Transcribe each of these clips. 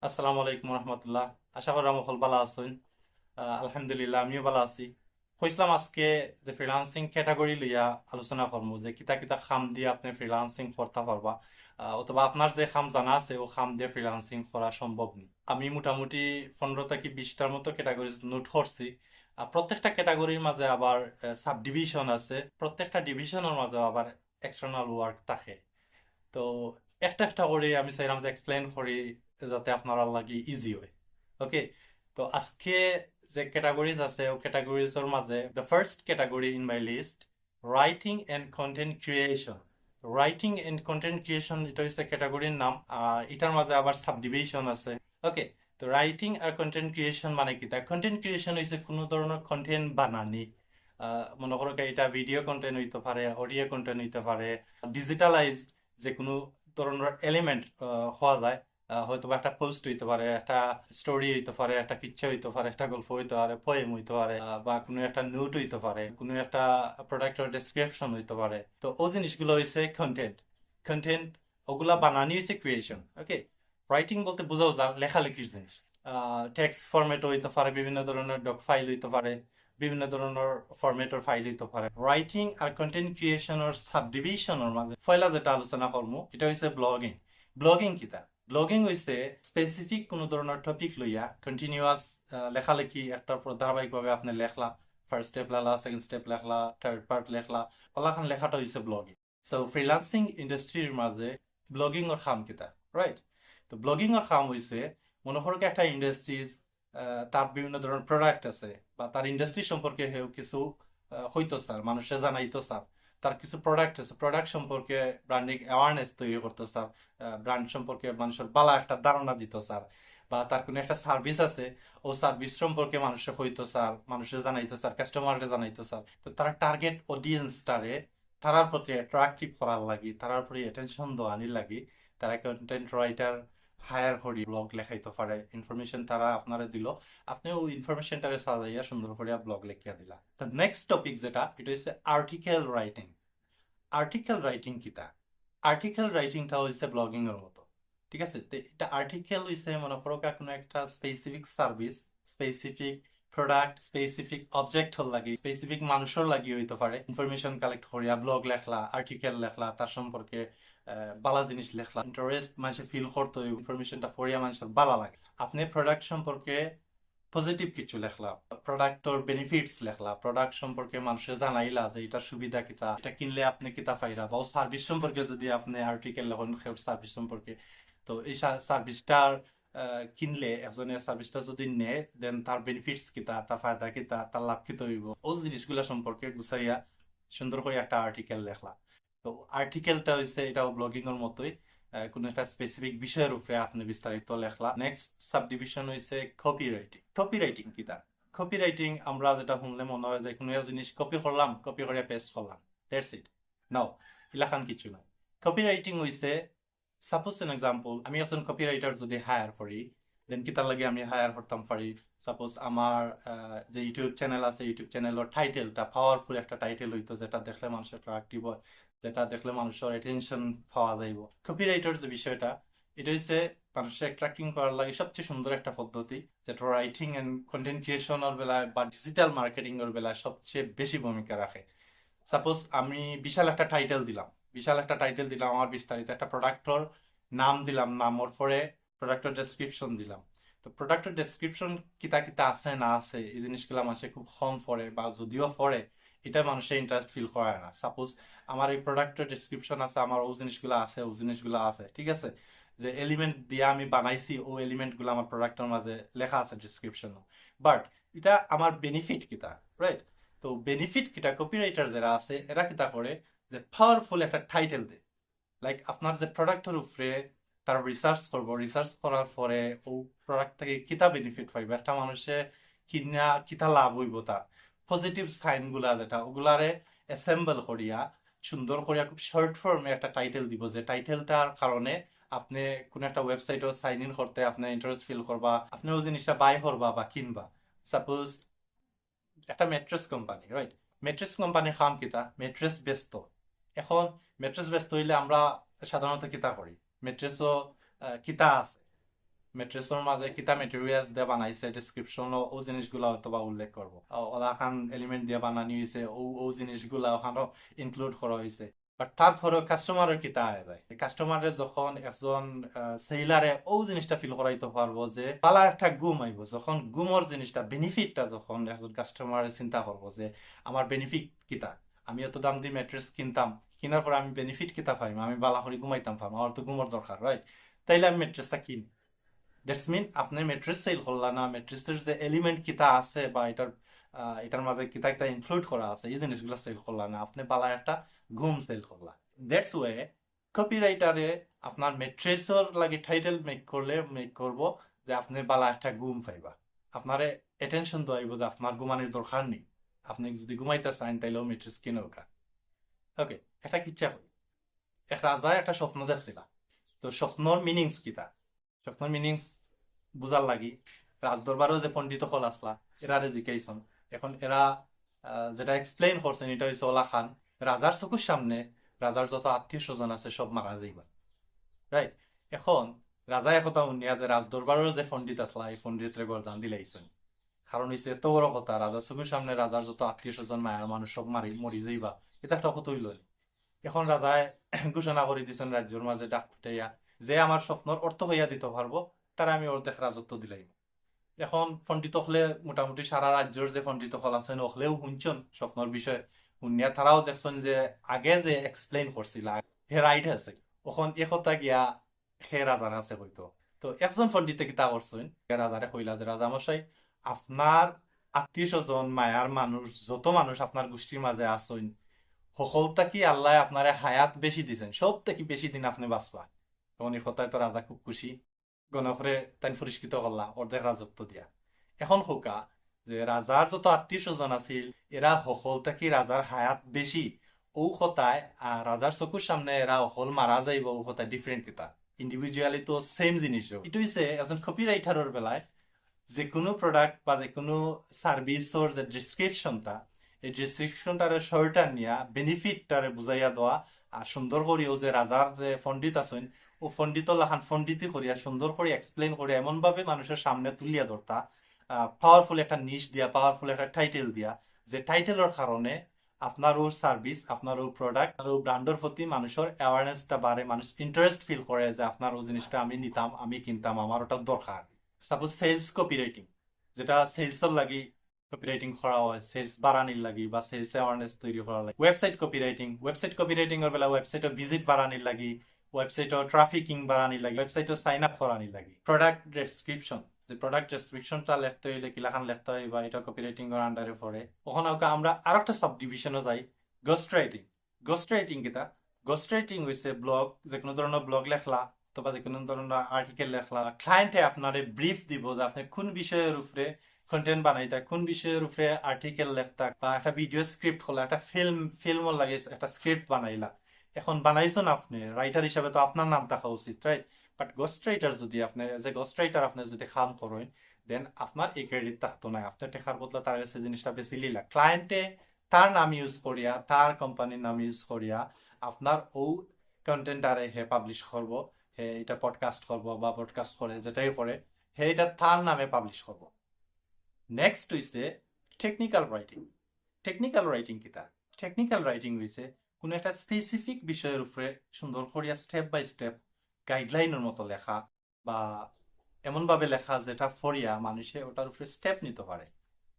আসসালামু আলাইকুম রহমতুল্লাহ। আশা করি মহল ভালো আছেন। আলহামদুলিল্লাহ আমিও ভালো আছি। কইসলাম আজকে যে ফ্রিলান্সিং ক্যাটাগরি লইয়া আলোচনা করবো যে কিতা কিতা খাম দিয়ে আপনি ফ্রিলান্সিং করতে পারবা, অথবা আপনার যে খাম জানা আছে ও খাম দিয়ে ফ্রিলান্সিং করা সম্ভব নি। আমি মোটামুটি 15 থেকে 20টার মতো ক্যাটাগরি নোট করছি। প্রত্যেকটা ক্যাটাগরির মাঝে আবার সাব ডিভিশন আছে, প্রত্যেকটা ডিভিশনের মাঝে আবার এক্সটার্নাল ওয়ার্ক থাকে। তো একটা একটা করে আমি চাইলাম যে এক্সপ্লেন করি যাতে আপনারা লাগি ইজি হয়। ওকে, তো আজকে যে ক্যাটাগরিজ আছে ও ক্যাটাগরিজের মাঝে the first category in my list writing and content creation. Writing and content creation এটা হচ্ছে ক্যাটাগরির নাম, আর এটার মাঝে আবার সাব ডিভিশন আছে। ওকে, তো রাইটিং আর কন্টেন্ট ক্রিয়েশন মানে কি? তা কন্টেন্ট ক্রিয়েশন হচ্ছে কোনো ধরনের কন্টেন্ট বানানি। মনে করো কি এটা ভিডিও কন্টেন্ট হইতে পারে, অডিও কন্টেন্ট হইতে পারে, ডিজিটালাইজ যে কোনো ধরনের এলিমেন্ট হওয়া যায়। হয়তো বা একটা পোস্ট হইতে পারে, একটা স্টোরি হইতে পারে, একটা কিচ্ছা হইতে পারে, একটা গল্প হইতে পারে, পোয়েম হইতে পারে, বা কোনো একটা নোট হইতে পারে, কোনো একটা প্রোডাক্টের ডেসক্রিপশন হইতে পারে। তো ও জিনিসগুলো হইছে কন্টেন্ট। কন্টেন্ট ওগুলা বানানি হইছে ক্রিয়েশন। ওকে, রাইটিং বলতে বোঝাও যা লেখালেখির জিনিস। টেক্সট ফরম্যাট হইতে পারে, বিভিন্ন ধরনের ডক ফাইল হইতে পারে, বিভিন্ন ধরনের ফরম্যাটের ফাইল হইতে পারে। রাইটিং আর কন্টেন্ট ক্রিয়েশনের সাবডিভিশনের মাঝে পয়লা যেটা আলোচনা করবো এটা হইছে ব্লগিং। ব্লগিং কিতা? ব্লগিং হইছে স্পেসিফিক কোনো ধরনের টপিক লইয়া কন্টিনিউয়াস লেখালেখি একটা ধারাবাহিকভাবে আপনি লেখলা, ফার্স্ট স্টেপ লেখলা, সেকেন্ড স্টেপ লেখলা, থার্ড পার্ট লেখলা, ওলাখান লেখাটা হইছে ব্লগিং। সো ফ্রিল্যান্সিং ইন্ডাস্ট্রির মাঝে ব্লগিং এর খাম কিতা? রাইট, তো ব্লগিং এর খাম হইছে মনে করো কি একটা ইন্ডাস্ট্রিজ তার বিভিন্ন ধরনের প্রোডাক্ট আছে, বা তার ইন্ডাস্ট্রি সম্পর্কে হেউ কিছু হইতো স্যার, মানুষে জানাইতো স্যার। তার কিছু প্রোডাক্ট আছে, প্রোডাক্ট সম্পর্কে ব্র্যান্ডিং অ্যাওয়ারনেস তৈরি করতো স্যার, ব্র্যান্ড সম্পর্কে মানুষের বালা একটা ধারণা দিত স্যার। বা তার কোনো একটা সার্ভিস আছে, ও সার্ভিস সম্পর্কে মানুষের হইতো স্যার, মানুষের জানাইতো স্যার, কাস্টমারকে জানাইতো স্যার। তো তারা টার্গেট অডিয়েন্সটারে তারার প্রতি অ্যাট্রাকটিভ করার লাগি, তারার প্রতি অ্যাটেনশন দেওয়ানির লাগি তারা কন্টেন্ট রাইটার হায়ার করি, ব্লগ লেখাইতে পারে। ইনফরমেশন তারা আপনারা দিল, আপনি ওই ইনফরমেশনটারে সাজাইয়া সুন্দর করে ব্লগ লিখিয়া দিলা। তো নেক্সট টপিক যেটা এটা হচ্ছে আর্টিকেল রাইটিং। আর্টিকেল রাইটিং কিতা? আর্টিকেল রাইটিংটা হচ্ছে ব্লগিং এর মতো। ঠিক আছে, তো এটা আর্টিকেল হইছে মনে করো কোনো একটা specific service, specific product, specific object হল লাগি, স্পেসিফিক মানুষের লাগি হইতে পারে। ইনফরমেশন কালেক্ট করিয়া ব্লগ লেখলা, আর্টিকেল লেখলা, তার সম্পর্কে বালা জিনিস লেখলা, ইন্টারেস্ট মানুষে ফিল করতে ইনফরমেশনটা পড়িয়া মানুষের বালা লাগে। আপনি প্রোডাক্ট সম্পর্কে পজিটিভ কিছু লেখলা, প্রোডাক্টর বেনিফিটস লেখলা, প্রোডাক্ট সম্পর্কে মানুষের জানাইলা যে এটা সুবিধা কিতা, এটা কিনলে আপনি কিতা ফাইরা, বা সার্ভিস সম্পর্কে যদি আপনি আর্টিকেল লেখেন সার্ভিস সম্পর্কে, তো এই সার্ভিসটার কিনলে একজনের সার্ভিসটা যদি নেয় দেন তার বেনিফিটস কিতা, তার ফায়দা কিতা, তার লাভ কিতা হইব, ওই জিনিসগুলা সম্পর্কে গুছাইয়া সুন্দর করে একটা আর্টিকেল লেখলা। তো আর্টিকেলটা হইছে এটাও ব্লগিং এর মতোই, কোনো একটা স্পেসিফিক বিষয়ের উপরে আপনি বিস্তারিত লেখলা। নেক্সট সাবডিভিশন হইছে কপি রাইটিং। কপি রাইটিং কিতা? কপি রাইটিং আমরা যেটা শুনলে মনে হয় যে কোনো একটা জিনিস কপি করলাম, কপি করে পেস্ট করলাম, দ্যাটস ইট। নাও, ইলাখান কিছু নাই। কপি রাইটিং হইছে সাপোজ এন এক্সাম্পল, আমি একজন কপি রাইটার যদি হায়ার করি, দেন কিতার লাগে আমি হায়ার করতাম পারি। সাপোজ আমার যে ইউটিউব চ্যানেল আছে, ইউটিউব চ্যানেলের টাইটেলটা পাওয়ারফুল একটা টাইটেল হইতো, যেটা দেখলে মানুষের অ্যাট্রাকটিভ হয়, যেটা দেখলে মানুষের অ্যাটেনশন পাওয়া যাইব। কপিরাইটার যে বিষয়টা, এটা হচ্ছে মানুষের অ্যাট্রাক্টিং করার লাগে সবচেয়ে সুন্দর একটা পদ্ধতি, যেটা রাইটিং এন্ড কন্টেন্ট ক্রিয়েশনের বেলায় বা ডিজিটাল মার্কেটিং এর বেলায় সবচেয়ে বেশি ভূমিকা রাখে। সাপোজ আমি বিশাল একটা টাইটেল দিলাম, বিশাল একটা টাইটেল দিলাম, আমার বিস্তারিত একটা প্রোডাক্টর নাম দিলাম, নামর পরে প্রোডাক্টর ডেসক্রিপশন দিলাম। তো প্রোডাক্টর ডেসক্রিপশন কিতা কিতা আছে না আছে এই জিনিসগুলো মানুষে খুব কম পড়ে, বা যদিও পড়ে এটা মানুষের ইন্টারেস্ট ফিল করে না। সাপোজ আমার এই প্রোডাক্টের ডেসক্রিপশন আছে, আমার ও জিনিসগুলো আছে, ও জিনিসগুলো আছে, ঠিক আছে, যে এলিমেন্ট দিয়ে আমি বানাইছি ও এলিমেন্ট গুলো আমার প্রোডাক্টের মাঝে লেখা আছে ডেসক্রিপশন, বাট এটা আমার বেনিফিট কিতা? রাইট, তো বেনিফিট কিটা কপিরাইটার যারা আছে এরা কিতা করে যে পাওয়ারফুল একটা টাইটেল দেয়। লাইক আপনার যে প্রোডাক্টের উপরে তার রিসার্চ করবো, রিসার্চ করার পরে ও প্রোডাক্ট থেকে কিতা বেনিফিট পাইবে, একটা মানুষে কিনা কিতা লাভ হইব, তার পজিটিভ সাইন গুলা যেটা ওগুলারে অ্যাসেম্বল করিয়া সুন্দর করিয়া খুব শর্ট ফর্মে একটা টাইটেল দিব, যে টাইটেলটার কারণে আপনি কোন একটা ওয়েবসাইটও সাইন ইন করতে আপনি ইন্টারেস্ট ফিল করবা, আপনি ওই জিনিসটা বাই করবা বা কিনবা। সাপোজ একটা mattress company, right, mattress company খাম কিতা? মেট্রেস ব্যস্ত। এখন মেট্রেস ব্যস্ত হইলে আমরা সাধারণত কিতা করি? মেট্রেসও কিতা আছে, মেট্রেসের মাঝে কিতা মেটেরিয়ালস দিয়ে বানাইছে ডেসক্রিপশন ও জিনিসগুলা হয়তো বা উল্লেখ করবো ওলা খান এলিমেন্ট দিয়ে বানানি হয়েছে ও জিনিসগুলা ওখানে ইনক্লুড করা হয়েছে বাট তারপরেও কাস্টমারের কিতা আয় যায় কাস্টমারের যখন একজন সেলারে ও জিনিসটা ফিল করাইতে পারবো যে পালা একটা গুম আইব যখন গুমর জিনিসটা বেনিফিটটা যখন একজন কাস্টমারে চিন্তা করবো যে আমার বেনিফিট কিতা আমি এত দাম দিয়ে ম্যাট্রেস কিনতাম কেনার পর আমি বেনিফিট কিতা পাইম আমি বালা করে ঘুমাইতাম পাম আমার তো ঘুমোর দরকার রাইট তাইলে আমি ম্যাট্রেসটা কিনি দ্যাটস মিন আপনি ম্যাট্রেস সেল করলা না ম্যাট্রেসের যে এলিমেন্ট কিতা আছে বা এটার মাঝে কিতা কিতা ইনক্লুড করা আছে এই জিনিসগুলো সেল করলা না আপনি বালা একটা ঘুম সেল করলা দ্যাটস ওয়ে কপিরাইটারে আপনার ম্যাট্রেসের লাগে টাইটেল মেক করব যে আপনি বালা একটা ঘুম পাইবা আপনারে অ্যাটেনশন দেওয়াইব যে আপনার ঘুমানোর দরকার নেই আপনি যদি ঘুমাইতে চান তাইলেও ম্যাট্রেস কিনো কা ওকে একটা কিচ্ছা কই এক রাজা একটা স্বপ্ন দেখছিল তো স্বপ্নর মিনিংস কিতা স্বপ্নর মিনিংস বুঝার লাগি রাজদরবারও যে পণ্ডিত হল আসলা এরারে জিজ্ঞাইছন এখন এরা যেটা এক্সপ্লেইন করছেন এটা হচ্ছে ওলা খান রাজার চকুর সামনে রাজার যত আত্মীয় স্বজন আছে সব মারা যাইবা রাইট এখন রাজা একথা উনিয়া যে রাজদরবারের যে পণ্ডিত আসলা এই পণ্ডিতরে গরদান দিলাইছেন কারণ হইছে এত বড় কথা রাজার চকুর সামনে রাজার যত আত্মীয় স্বজন মায়ের মানুষ সব মরি যাইবা এটা একটা কথা হইল এখন রাজায় ঘোষণা করে দিচ্ছেন রাজ্যের মাঝে ডাক ফুটাইয়া যে আমার স্বপ্নর অর্থ হইয়া দিতে পারবো তারা আমি অর্ধেক রাজত্ব দিলাই এখন পণ্ডিত হলে মোটামুটি সারা রাজ্যের যে পণ্ডিত হল আছেন ওখলেও শুনছেন স্বপ্নর বিষয়ে শুনিয়া তারাও দেখছেন যে আগে যে এক্সপ্লেইন করছিল হে রাইট আছে ওখন একতা গিয়া হে রাজার আছে হইতো তো একজন পণ্ডিতে কিতা করছেন রাজারে কইলা যে রাজা মশাই আপনার আত্মীয় স্বজন মায়ার মানুষ যত মানুষ আপনার গোষ্ঠীর মাঝে আসেন সকলটা কি আল্লাহ আপনারে হায়াত বেশি দিছেন সব থেকে বেশি দিন আপনি বাঁচবা তখন এই কথায় তো রাজা খুব খুশি গণকরে তাই পুরস্কৃত করলা অর্ধেক রাজত্ব দিয়া এখন হোকা যে রাজার যত আত্মীয় স্বজন আছিল এরা সকলটা কি রাজার হায়াত বেশি ও কথায় রাজার চকুর সামনে এরা অকল মারা যাইব ও কথায় ডিফারেন্ট কিতা ইন্ডিভিজুয়ালি তো সেম জিনিস এটা হইছে একজন কপি রাইটারের বেলায় যে কোনো প্রোডাক্ট বা যে কোনো সার্ভিসের যে ডিসক্রিপশনটা এই ডিসক্রিপশনটারে শর্টার নিয়া বেনিফিটটারে বুঝাইয়া দেওয়া আর সুন্দর করিও যে রাজার যে পণ্ডিত আছেন ও পণ্ডিত লাখান পণ্ডিতি করিয়া সুন্দর করে এক্সপ্লেন করে এমন ভাবে মানুষের সামনে তুলিয়া ধরতা পাওয়ারফুল একটা নিশ দিয়া পাওয়ারফুল একটা টাইটেল দিয়া যে টাইটেলের কারণে আপনার ও সার্ভিস আপনার ও প্রোডাক্ট আর ও ব্র্যান্ডের প্রতি মানুষের অ্যাওয়ারনেসটা বাড়ে মানুষ ইন্টারেস্ট ফিল করে যে আপনার ও জিনিসটা আমি নিতাম আমি কিনতাম আমার ওটা দরকার সাপোজ সেলস কপিরাইটিং যেটা সেলসের লাগি কপিরাইটিং করা হয় সেলস বাড়ানির লাগি বা সেলস অ্যাওয়ারনেস তৈরি করা লাগে ওয়েবসাইট কপিরাইটিং এর বেলা ওয়েবসাইটের ভিজিট বাড়ানির লাগি ওয়েবসাইটের ট্রাফিকিং বাড়ানির লাগি ওয়েবসাইটের সাইন আপ করানির লাগি প্রোডাক্ট ডেসক্রিপশন যে প্রোডাক্ট ডেসক্রিপশনটা লিখতে হইলে কিলাখান লিখতে হয় বা এটা কপিরাইটিং এর আন্ডারে পড়ে ওখানে আমরা আরেকটা সাব ডিভিশনে যাই গোস্ট রাইটিং কিটা গোস্ট রাইটিং হইছে ব্লগ যে কোনো ধরনের ব্লগ লেখলা অথবা যে কোনো ধরনের আর্টিকেল লেখলা ক্লায়েন্টে আপনারে ব্রিফ দিব যে আপনি কোন বিষয়ের উপরে কন্টেন্ট বানাইতা কোন বিষয়ের উপরে আর্টিকেল লেখতা বা একটা ভিডিও স্ক্রিপ্ট হলো একটা ফিল্ম লাগে একটা স্ক্রিপ্ট বানাইলা এখন বানাইছেন আপনি রাইটার হিসাবে তো আপনার নাম থাকা উচিত রাইট বাট গোস্ট রাইটার যদি আপনি এজ এ গোস্ট রাইটার আপনি যদি কাম করেন দেন আপনার এই ক্রেডিট থাকতো না আপনার টেকার বদলা তার কাছে জিনিসটা বেশি লিলা ক্লায়েন্টে তার নাম ইউজ করিয়া তার কোম্পানির নাম ইউজ করিয়া আপনার ও কন্টেন্টারে হে পাবলিশ করবো হে এটা পডকাস্ট করবো বা পডকাস্ট করে যেটাই করে হে এটা তার নামে পাবলিশ করবো নেক্সট হইছে টেকনিক্যাল রাইটিং কিতা টেকনিক্যাল রাইটিং হইছে কোনো একটা স্পেসিফিক বিষয়ের উপরে সুন্দর করিয়া স্টেপ বাই স্টেপ গাইডলাইনের মতো লেখা বা এমনভাবে লেখা যেটা ফরিয়া মানুষে ওটার উপরে স্টেপ নিতে পারে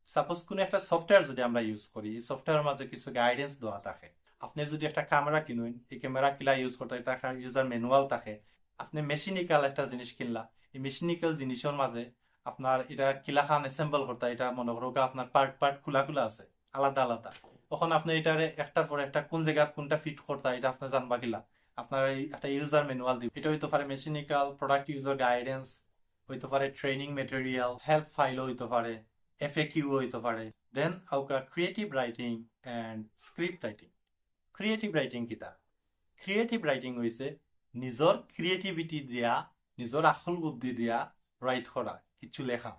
সাপোজ কোনো একটা সফটওয়্যার যদি আমরা ইউজ করি এই সফটওয়্যারের মাঝে কিছু গাইডেন্স দেওয়া থাকে আপনি যদি একটা ক্যামেরা কিনুন এই ক্যামেরা কিলা ইউজ করতে এটা একটা ইউজার ম্যানুয়াল থাকে আপনি মেশিনিক্যাল একটা জিনিস কিনলা এই মেশিনিক্যাল জিনিসের মাঝে আপনার এটা কিলাখান অ্যাসেম্বল করতে এটা মনে করো আপনার পার্ট খোলা আছে আলাদা তখন আপনি এটারে একটার পর একটা কোন জায়গা কোনটা ফিট করতে এটা আপনি জানবা কিলা আপনার একটা ইউজার ম্যানুয়াল দিব এটা হইতে পারে মেশিনিক্যাল প্রোডাক্ট ইউজার গাইডেন্স হইতে পারে ট্রেনিং মেটেরিয়াল হেল্প ফাইল হইতে পারে FAQ হইতে পারে দেন আউকা creative writing and script writing creative writing হইছে নিজর ক্রিয়েটিভিটি দিয়া নিজর আকল বুদ্ধি দিয়া রাইট করা কিছু লেখা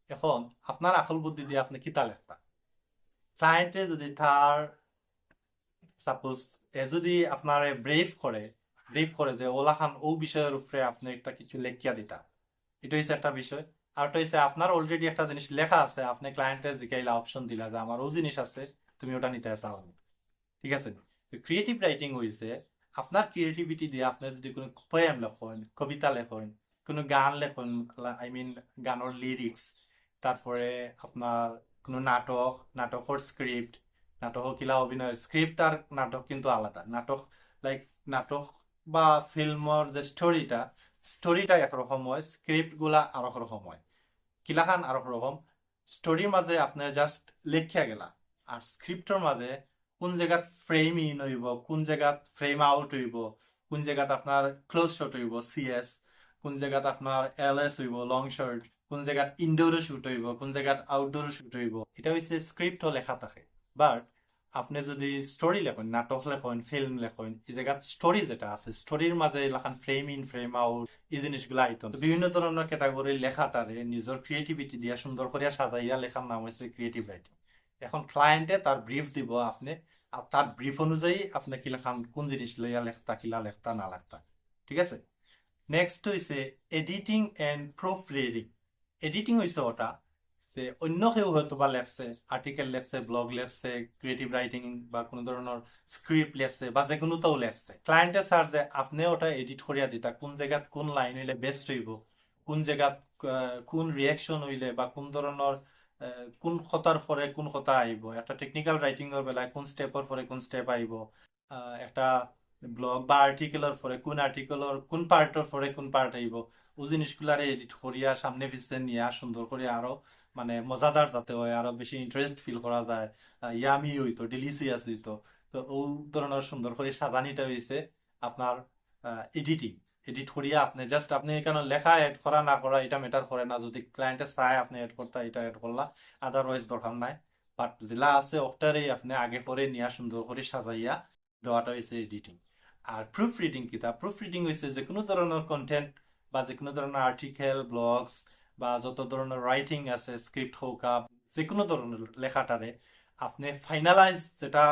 এখন আপনার আকল বুদ্ধি দিয়ে আপনি কিতা লেখতা ক্লায়েন্টে যদি তার সাপোজ যদি আপনার ব্রিফ করে যে ওলাখান ও বিষয়ের উপরে আপনি একটা কিছু লেখিয়া দিতা এটা হচ্ছে একটা বিষয়। আর একটা হচ্ছে আপনার অলরেডি একটা জিনিস লেখা আছে, আপনি ক্লায়েন্টের জিকাইলা অপশন দিলা যে আমার ও জিনিস আছে, তুমি ওটা নিতে চাও, ঠিক আছে। তো ক্রিয়েটিভ রাইটিং হইছে আপনার ক্রিয়েটিভিটি দিয়ে আপনি যদি কোনো পোয়েম লেখেন, কবিতা লেখেন, কোনো গান লেখেন, আই মিন গানের লিরিক্স, তারপরে আপনার কোনো নাটক, নাটকের স্ক্রিপ্ট, নাটক কিলা অভিনয় স্ক্রিপ্ট আর নাটক কিন্তু আলাদা। নাটক লাইক নাটক বা ফিল্মর যে স্টোরিটা একরকম হয়, স্ক্রিপ্ট গুলা আর রকম হয়, কিলাখান আর রকম। স্টোরির মাঝে আপনার জাস্ট লেখিয়া গেলা, আর স্ক্রিপ্টর মাঝে কোন জায়গাত ফ্রেম ইন হইব, কোন জায়গাত ফ্রেম আউট হইব, কোন জায়গাত আপনার ক্লোজ শট হইব সিএস, কোন জায়গাত আপনার এলএস হইব লং শট, কোন জায়গাত ইনডোরে শুট হইব, কোন জায়গাত আউটডোরে শুট হইব, এটা হচ্ছে স্ক্রিপ্ট লেখা থাকে। বাট আপনি যদি স্টোরি লেখেন, নাটক লেখেন, ফিল্ম লেখেন, এই জায়গাত স্টোরি যেটা আছে, স্টোরির মাঝে লেখান ফ্রেম ইন ফ্রেম আউট, এই জিনিসগুলো আইতো। বিভিন্ন ধরনের ক্যাটাগরির লেখাটারে নিজের ক্রিয়েটিভিটি দিয়া সুন্দর করিয়া সাজাইয়া লেখার নাম হচ্ছে ক্রিয়েটিভ রাইটিং। এখন ক্লায়েন্টে তার ব্রিফ দিব, আপনি আর তার ব্রিফ অনুযায়ী আপনি কি লেখান, কোন জিনিস লইয়া লেখতা, কিলা লেখতা না লেখতা, ঠিক আছে। নেক্সট হইছে editing and proofreading. Editing হইছে ওটা যে অন্য কেউ হয়তো বা লেখছে, আর্টিকেল লেখছে, ব্লগ লেখছে, ক্রিয়েটিভ রাইটিং বা কোনো ধরনের স্ক্রিপ্ট লেখছে বা যে কোনোটাও লেখছে, ক্লায়েন্টে স্যার যে আপনি ওটা এডিট করিয়া দিতা, কোন জায়গাত কোন লাইন হইলে বেস্ট হইব, কোন জায়গাত কোন রিয়াকশন হইলে বা কোন ধরনের কোন কথার পরে কোন কথা আইব, একটা টেকনিক্যাল রাইটিং এর বেলায় কোন স্টেপের পরে কোন স্টেপ আইব, একটা ব্লগ বা আর্টিকেলের পরে কোন আর্টিকেলের কোন পার্টের পরে কোন পার্ট আইব, ও জিনিসগুলারে এডিট করিয়া সামনে পিছনে নিয়ে সুন্দর করে আরো মানে মজাদার যাতে হয়, আরো বেশি ইন্টারেস্ট ফিল করা যায়, ইয়ামি হইতো, ডিলিসিয়াস হইতো। তো ও ধরনের সুন্দর করে সাজানিটা হইছে আপনার এডিটিং। এডিট করিয়া আপনি জাস্ট আপনি এখানে লেখা এড করা না করা এটা ম্যাটার করে না, যদি ক্লায়েন্টে চায় আপনি এড করতে এটা এড করলা, আদারওয়াইজ দরকার নাই। বাট যেটা আছে ওটারই আপনি আগে পরে নিয়ে সুন্দর করে সাজাইয়া দেওয়াটা হয়েছে এডিটিং। আর প্রুফ রিডিং কিতা, প্রুফ রিডিং হয়েছে যে কোনো ধরনের কন্টেন্ট বা যে কোনো ধরনের আর্টিকেল, ব্লগস বা যত ধরনের রাইটিং আছে, স্ক্রিপ্ট হোক যে কোনো ধরনের লেখাটারে আপনি ফাইনালাইজ, যেটা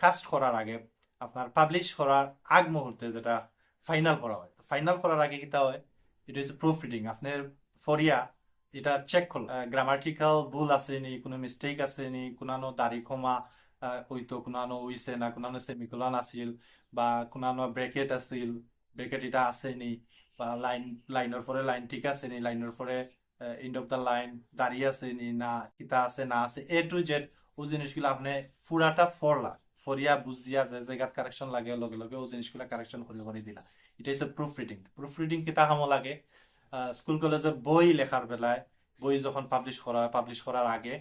কাস্ট করার আগে, আপনার পাবলিশ করার আগ মুহূর্তে যেটা ফাইনাল করা হয়, ফাইনাল করার আগে কিতা হয়, এটা হচ্ছে প্রুফ রিডিং। আপনার ফরিয়া এটা চেক করল গ্রামাটিক্যাল ভুল আছে নি, কোনো মিস্টেক আছে নি, কোনানো দাড়ি কমা হইতো, কোনানো হইছে না, কোনানো সেমিকোলন আছিল বা কোনানো ব্রেকেট আছিল, ব্রেকেট এটা আছে নি, বা লাইনের পরে লাইন ঠিক আছে নি, লাইনের পরে এন্ড অফ দ্য লাইন দাঁড়িয়ে আছে নি, না কিতা আছে না আছে, এ টু জেড ও জিনিসগুলো আপনি পুরাটা ফরলা, ফরিয়া বুঝিয়া যে জায়গাত কারেকশন লাগে লগে লগে ও জিনিসগুলো কারেকশন করে করে দিলা। এটা হচ্ছে প্রুফ রিডিং। প্রুফ রিডিং কিতা কামো লাগে, স্কুল কলেজের বই লেখার বেলায়, বই যখন পাবলিশ করা হয়, পাবলিশ করার আগে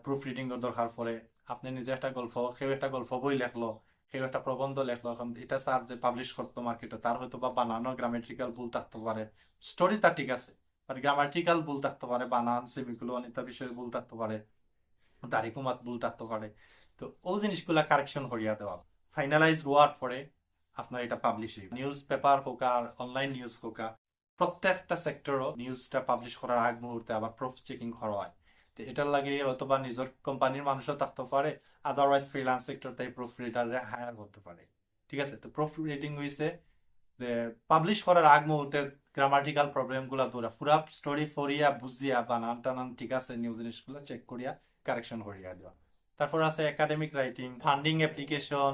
প্রুফ রিডিং এর দরকার পড়ে। আপনি নিজে একটা গল্প, কেউ একটা গল্প বই লেখলো, কেউ একটা প্রবন্ধ লেখলো, এখন এটা স্যার যে পাবলিশ করতো মার্কেটে, তার হয়তো বা বানানো গ্রামেটিক্যাল ভুল থাকতে পারে, স্টোরি তার ঠিক আছে, বাট গ্রামাটিক্যাল ভুল থাকতে পারে, বানান সেমিকোলন ইত্যাদি বিষয়ে ভুল থাকতে পারে, দাড়িকুমাত ভুল থাকতে পারে। তো ও জিনিসগুলা কারেকশন করিয়া দেওয়া, ফাইনালাইজ হওয়ার পরে আপনার এটা পাবলিশ হইব। নিউজ পেপার হোক আর অনলাইন নিউজ হোক, প্রত্যেকটা সেক্টরও নিউজটা পাবলিশ করার আগ মুহূর্তে আবার প্রুফ চেকিং করা হয়। তো এটার লাগে হয়তো বা নিজের কোম্পানির মানুষও থাকতে পারে, আদারওয়াইজ ফ্রিল্যান্স সেক্টর তাই প্রুফ রিডারে হায়ার করতে পারে, ঠিক আছে। তো প্রুফ রিডিং হইছে যে পাবলিশ করার আগ মুহূর্তে গ্রামাটিক্যাল প্রবলেম গুলা ধরা, পুরা স্টোরি ফরিয়া বুঝিয়া বানান টানান ঠিক আছে নিউজ জিনিসগুলো চেক করিয়া কারেকশন করিয়া দেওয়া। তারপর আছে academic writing, funding application,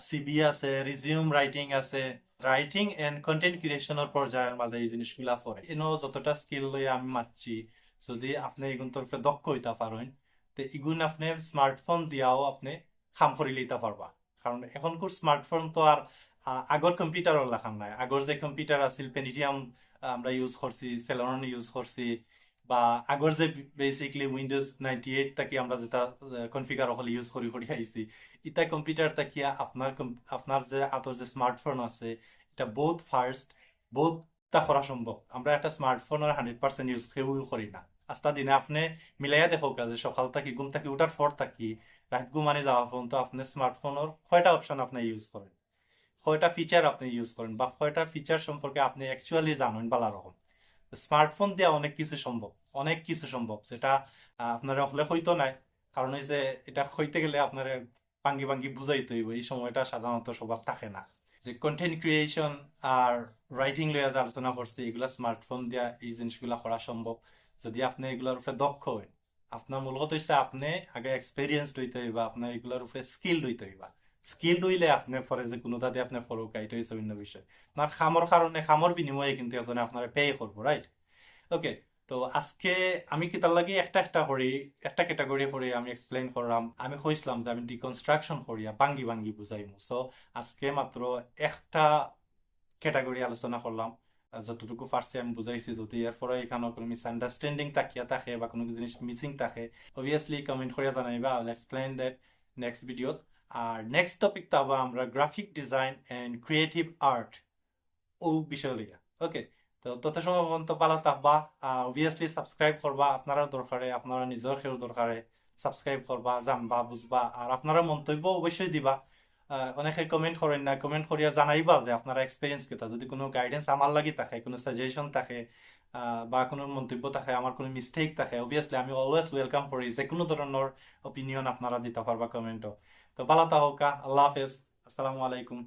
CV আছে, রিজিউম রাইটিং আছে, রাইটিং এন্ড কন্টেন্ট ক্রিয়েশনের পর্যায়ের মাঝে এই জিনিসগুলা পড়ে। এনো যতটা স্কিল লইয়া আমি মাতছি, যদি আপনি এগুন তরফে দক্ষ হইতা পারেন, তো এগুন আপনি স্মার্টফোন দিয়াও আপনি খাম করি লইতে পারবা। কারণ এখনকার স্মার্টফোন তো আর আগর কম্পিউটারও লেখান নাই। আগর যে কম্পিউটার আছিল পেনিটিয়াম আমরা ইউজ করছি, সেলরন ইউজ করছি, বা আগর যে বেসিকলি উইন্ডোজ 98 তাকি আমরা যেটা কনফিগার হলে ইউজ করি করি আইছি, ইটা কম্পিউটার তাকিয়া আপনার যে আতর যে স্মার্টফোন আছে, এটা বহুত ফার্স্ট, বহুত তা করা সম্ভব। আমরা একটা স্মার্টফোনের 100% ইউজ কেউ করি না। আস্তা দিনে আপনি মিলাইয়া দেখো কাজে সকাল থাকি ঘুম থাকি উঠার পর থাকি রাত ঘুমানি যাওয়া পর্যন্ত আপনি স্মার্টফোনের কয়টা অপশন আপনি ইউজ করেন, কয়টা ফিচার আপনি ইউজ করেন, বা কয়টা ফিচার সম্পর্কে আপনি অ্যাকচুয়ালি জানেন বালা রকম। স্মার্টফোন দিয়ে অনেক কিছু সম্ভব, অনেক কিছু সম্ভব, যেটা আপনারা হলে হইতো নাই। কারণ এই যে এটা হইতে গেলে আপনার ভাঙ্গি ভাঙ্গি বুঝাইতে হইব, এই সময়টা সাধারণত সবার থাকে না। যে কন্টেন্ট ক্রিয়েশন আর রাইটিং লইয়া যে আলোচনা করছি এগুলা স্মার্টফোন দিয়া এই জিনিসগুলা করা সম্ভব যদি আপনি এগুলোর উপরে দক্ষ হন। আপনার মূল কথা হচ্ছে আপনি আগে এক্সপেরিয়েন্স হইতে হইবা, আপনার এগুলোর উপরে স্কিল হইতে হইবা। স্কিল হইলে আপনি পরে যে কোনো তাতে আপনি ফরক এটা হচ্ছে অন্য বিষয়। আপনার খামর কারণে খামর বিনিময়ে কিন্তু এজনে আপনার পে করবো, রাইট? ওকে, তো আজকে আমি কি তার লাগে একটা একটা করি, একটা ক্যাটাগরি করে আমি এক্সপ্লেইন করলাম। আমি কইছিলাম যে আমি ডিকনস্ট্রাকশন করিয়া ভাঙ্গি ভাঙ্গি বুঝাইমু। সো আজকে মাত্র একটা ক্যাটাগরি আলোচনা করলাম। যতটুকু পারছি আমি বুঝাইছি। যদি এরপরে এখানে কোনো মিসআন্ডারস্ট্যান্ডিং তাকিয়া থাকে বা কোনো জিনিস মিসিং থাকে অবভিয়াসলি কমেন্ট করে জানাইবা। I will explain that next ভিডিওত। আর নেক্সট টপিকটা আবার আমরা graphic design and creative art ও বিষয় লইয়া। ওকে, তো তত সময় পর্যন্ত ভালো থাকবা। অবভিয়াসলি সাবস্ক্রাইব করবা, আপনারা দরকারে, আপনারা নিজের খেউ দরকারে সাবস্ক্রাইব করবা, জানবা, বুঝবা। আর আপনারা মন্তব্য অবশ্যই দিবা। অনেকে কমেন্ট করেন না, কমেন্ট করিয়া জানাইবা যে আপনারা এক্সপিরিয়েন্স কেটা। যদি কোনো গাইডেন্স আমার লাগি থাকে, কোনো সাজেশন থাকে বা কোনো মন্তব্য থাকে, আমার কোনো মিস্টেক থাকে, অবভিয়াসলি আমি অলওয়েজ ওয়েলকাম করি। যে কোনো ধরনের অপিনিয়ন আপনারা দিতে পারবা কমেন্টও। তো ভালো থাকা, আল্লাহ হাফেজ, আসসালামু আলাইকুম।